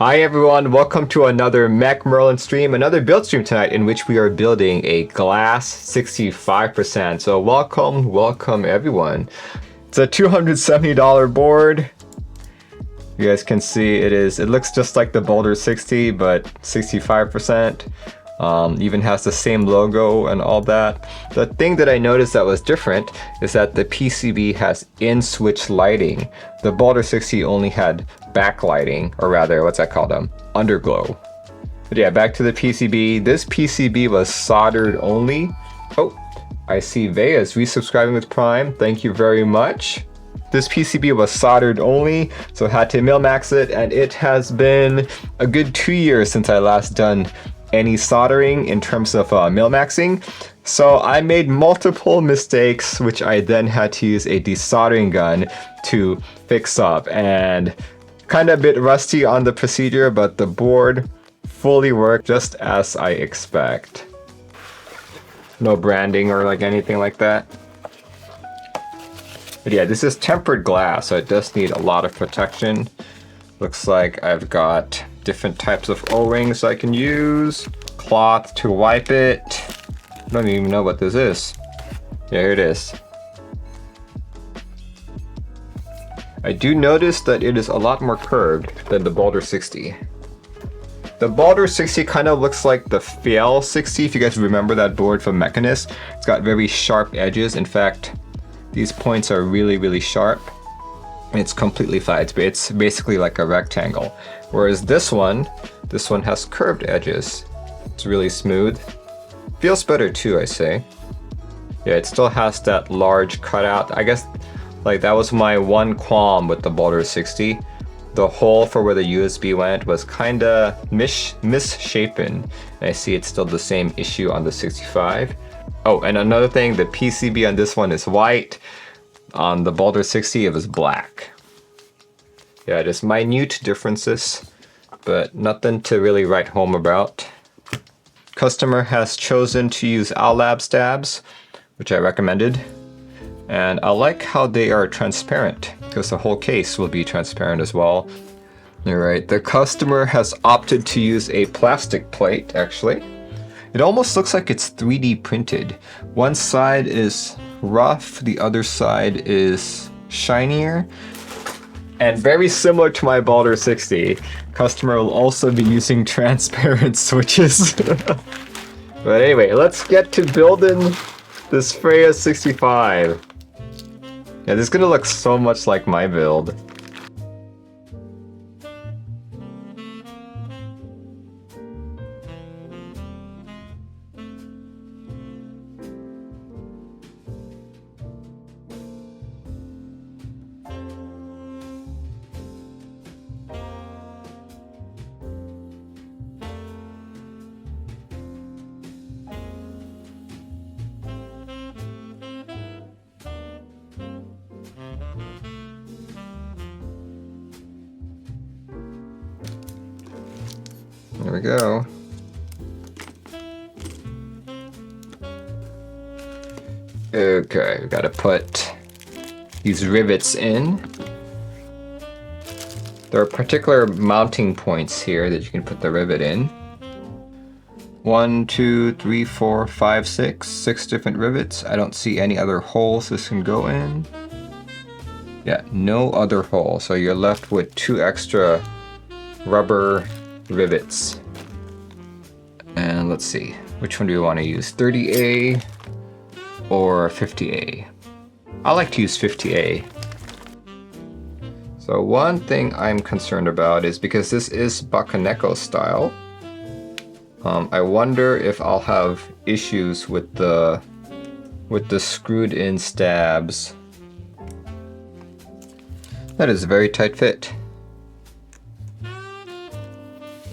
Hi everyone, welcome to another Mech Merlin stream, another build stream tonight in which we are building a glass 65%. So welcome everyone. It's a $270 board. You guys can see it looks just like the Boulder 60, but 65%. Even has the same logo and all that. The thing that I noticed that was different is that the PCB has in-switch lighting. The Boulder 60 only had backlighting, or rather, what's that called? Underglow. But yeah, back to the PCB. This PCB was soldered only. Oh, I see Veya's resubscribing with Prime. Thank you very much. This PCB was soldered only, so I had to milmax it, and it has been a good 2 years since I last done any soldering in terms of milmaxing. So I made multiple mistakes, which I then had to use a desoldering gun to fix up, and kind of a bit rusty on the procedure, but the board fully worked just as I expect. No branding or like anything like that. But yeah, this is tempered glass, so it does need a lot of protection. Looks like I've got different types of O-rings I can use. Cloth to wipe it. I don't even know what this is. Yeah, here it is. I do notice that it is a lot more curved than the Boulder 60. The Boulder 60 kind of looks like the Fail 60, if you guys remember that board from Mechanist. It's got very sharp edges. In fact, these points are really sharp. It's completely flat. It's basically like a rectangle. Whereas this one has curved edges. It's really smooth. Feels better too, I say. Yeah, it still has that large cutout. I guess like that was my one qualm with the Boulder 60. The hole for where the USB went was kinda misshapen. And I see it's still the same issue on the 65. Oh, and another thing, the PCB on this one is white. On the Boulder 60, it was black. Yeah, just minute differences, but nothing to really write home about. Customer has chosen to use Allab stabs, which I recommended. And I like how they are transparent, because the whole case will be transparent as well. Alright, the customer has opted to use a plastic plate, actually. It almost looks like it's 3D printed. One side is rough, the other side is shinier. And very similar to my Boulder 60, customer will also be using transparent switches. But anyway, let's get to building this Freja 65. Yeah, this is gonna look so much like my build. There we go. Okay, we gotta put these rivets in. There are particular mounting points here that you can put the rivet in. 1, 2, 3, 4, 5, 6 different rivets. I don't see any other holes this can go in. Yeah, no other hole. So you're left with 2 extra rubber rivets. And let's see, which one do we want to use? 30A or 50A? I like to use 50A. So one thing I'm concerned about is because this is Bakaneko style, I wonder if I'll have issues with the screwed in stabs. That is a very tight fit.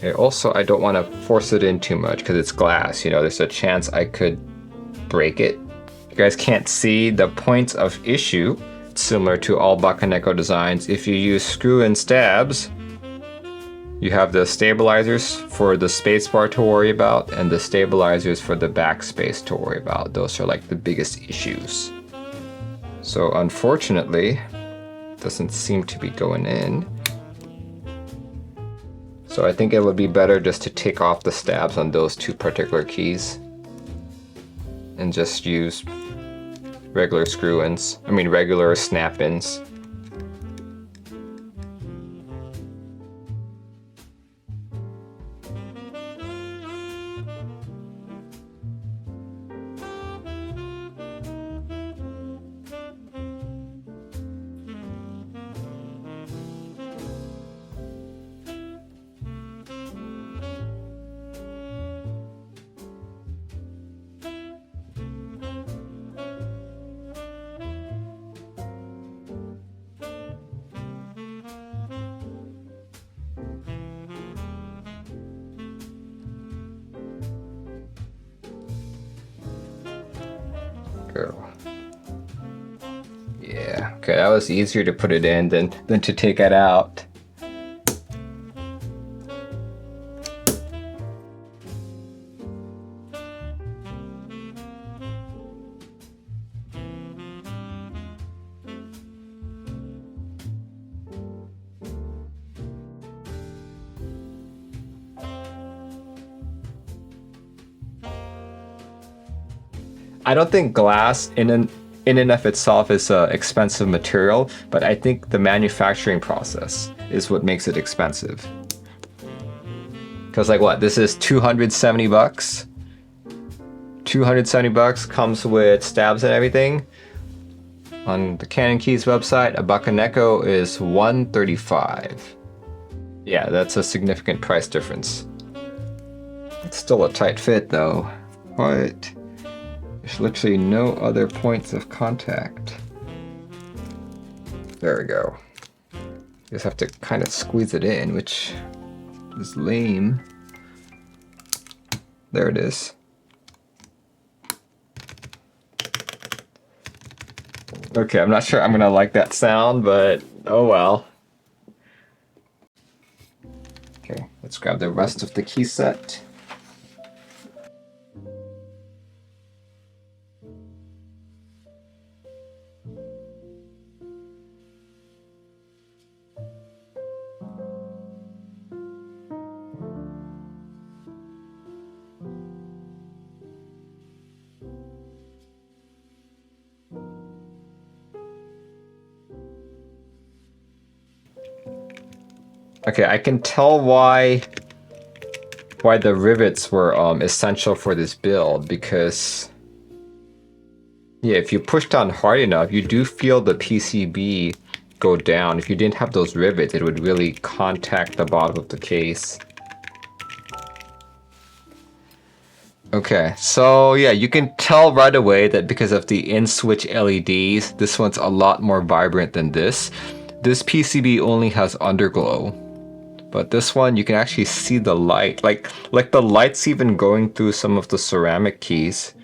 Okay, also, I don't want to force it in too much because it's glass, you know, there's a chance I could break it. You guys can't see the points of issue. It's similar to all Bakaneko designs. If you use screw-in stabs, you have the stabilizers for the spacebar to worry about and the stabilizers for the backspace to worry about. Those are like the biggest issues. So unfortunately, it doesn't seem to be going in. So I think it would be better just to take off the stabs on those two particular keys and just use regular screw-ins, I mean regular snap-ins. Go. Yeah, okay, that was easier to put it in than to take it out. I don't think glass in and of itself is an expensive material, but I think the manufacturing process is what makes it expensive. Because like what, this is 270 bucks? 270 bucks comes with stabs and everything. On the Canon Keys website, a Bakaneko is $135. Yeah, that's a significant price difference. It's still a tight fit though. What? There's literally no other points of contact. There we go. You just have to kind of squeeze it in, which is lame. There it is. Okay, I'm not sure I'm gonna like that sound, but oh well. Okay, let's grab the rest of the key set. Okay, I can tell why the rivets were essential for this build, because yeah, if you push down hard enough, you do feel the PCB go down. If you didn't have those rivets, it would really contact the bottom of the case. Okay, so yeah, you can tell right away that because of the in-switch LEDs, this one's a lot more vibrant than this. This PCB only has underglow. But this one, you can actually see the light, like the light's even going through some of the ceramic keys,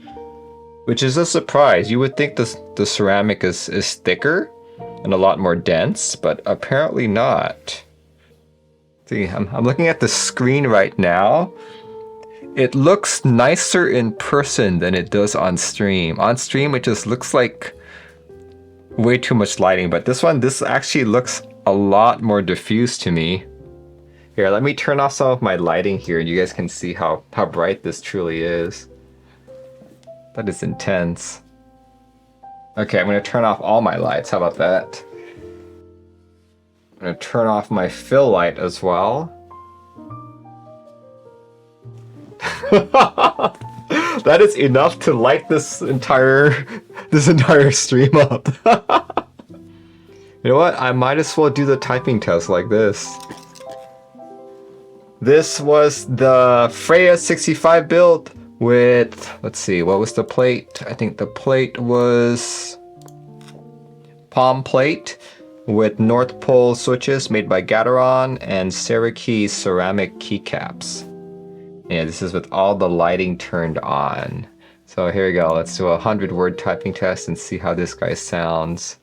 which is a surprise. You would think the ceramic is thicker and a lot more dense, but apparently not. See, I'm looking at the screen right now. It looks nicer in person than it does on stream. On stream, it just looks like way too much lighting, but this actually looks a lot more diffuse to me. Here, let me turn off some of my lighting here and you guys can see how bright this truly is. That is intense. Okay, I'm gonna turn off all my lights, how about that? I'm gonna turn off my fill light as well. That is enough to light this entire stream up. You know what? I might as well do the typing test like this. This was the Freja 65 build with, let's see, what was the plate? I think the plate was palm plate with North Pole switches made by Gateron and Syracuse ceramic keycaps. Yeah, this is with all the lighting turned on. So here we go, let's do a 100-word typing test and see how this guy sounds.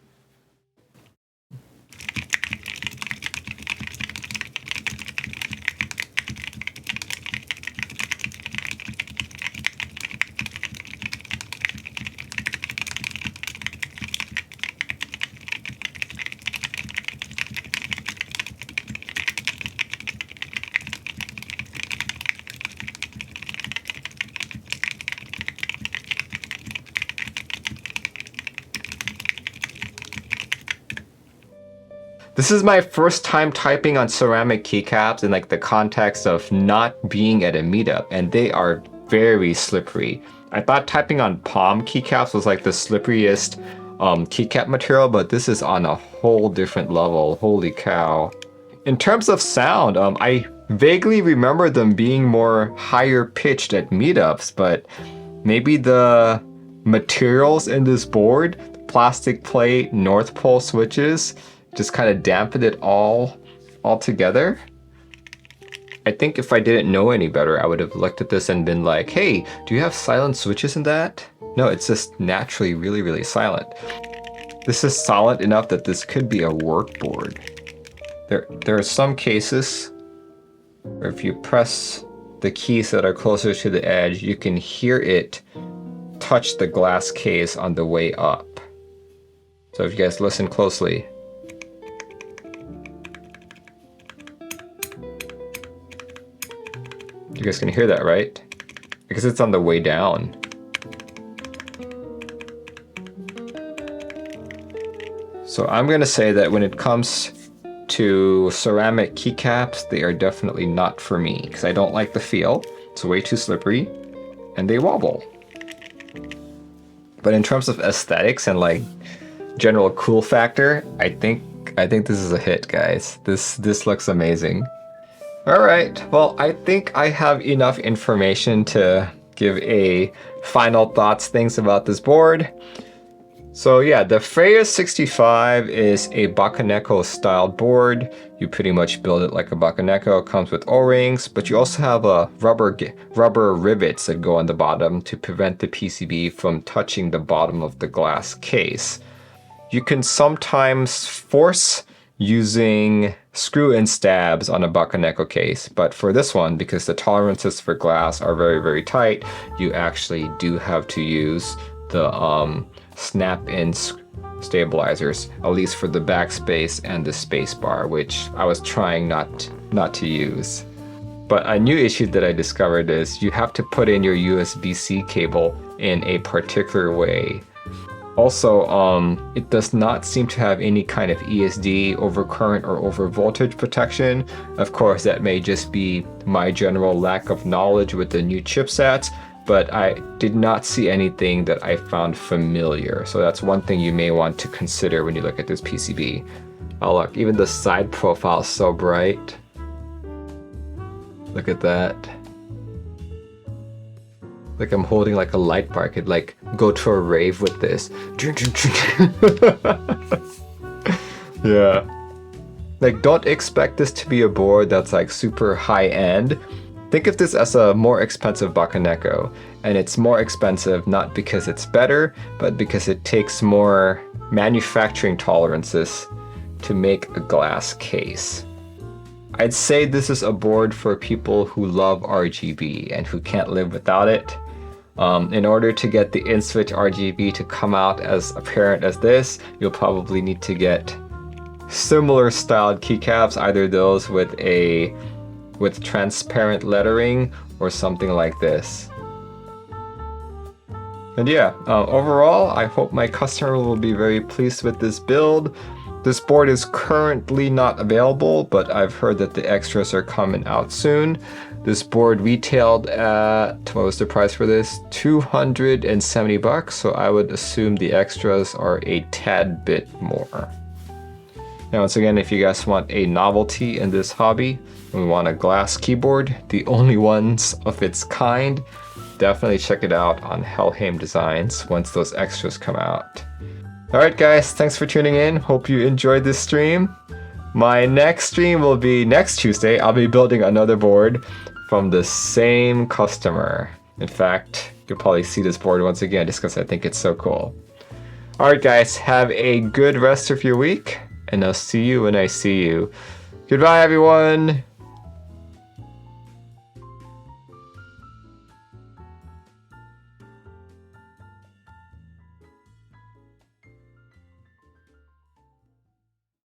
This is my first time typing on ceramic keycaps in like the context of not being at a meetup, and they are very slippery. I thought typing on palm keycaps was like the slipperiest keycap material, but this is on a whole different level. Holy cow. In terms of sound, I vaguely remember them being more higher pitched at meetups, but maybe the materials in this board, plastic plate, North Pole switches, just kind of dampened it all together. I think if I didn't know any better, I would have looked at this and been like, hey, do you have silent switches in that? No, it's just naturally really, really silent. This is solid enough that this could be a work board. There are some cases where if you press the keys that are closer to the edge, you can hear it touch the glass case on the way up. So if you guys listen closely. You guys can hear that, right? Because it's on the way down. So I'm gonna say that when it comes to ceramic keycaps, they are definitely not for me because I don't like the feel. It's way too slippery and they wobble. But in terms of aesthetics and like general cool factor, I think this is a hit, guys. This looks amazing. All right, well, I think I have enough information to give a final thoughts things about this board. So yeah, the Freja 65 is a Bakaneko styled board. You pretty much build it like a Bakaneko. It comes with O-rings, but you also have a rubber rivets that go on the bottom to prevent the PCB from touching the bottom of the glass case. You can sometimes force using screw-in stabs on a Bakaneko case, but for this one, because the tolerances for glass are very, very tight, you actually do have to use the snap-in stabilizers, at least for the backspace and the space bar, which I was trying not to use. But a new issue that I discovered is you have to put in your USB-C cable in a particular way. Also, it does not seem to have any kind of ESD, overcurrent, or overvoltage protection. Of course, that may just be my general lack of knowledge with the new chipsets, but I did not see anything that I found familiar. So that's one thing you may want to consider when you look at this PCB. Oh look, even the side profile is so bright. Look at that. Like I'm holding like a light bar. I could like go to a rave with this. Yeah. Like don't expect this to be a board that's like super high end. Think of this as a more expensive Bakaneko. And it's more expensive not because it's better, but because it takes more manufacturing tolerances to make a glass case. I'd say this is a board for people who love RGB and who can't live without it. In order to get the in-switch RGB to come out as apparent as this, you'll probably need to get similar styled keycaps, either those with transparent lettering or something like this. And yeah, overall, I hope my customer will be very pleased with this build. This board is currently not available, but I've heard that the extras are coming out soon. This board retailed at, what was the price for this? $270, so I would assume the extras are a tad bit more. Now, once again, if you guys want a novelty in this hobby, and we want a glass keyboard, the only ones of its kind, definitely check it out on Helheim Designs once those extras come out. Alright guys, thanks for tuning in. Hope you enjoyed this stream. My next stream will be next Tuesday. I'll be building another board from the same customer. In fact, you'll probably see this board once again just because I think it's so cool. Alright guys, have a good rest of your week, and I'll see you when I see you. Goodbye everyone!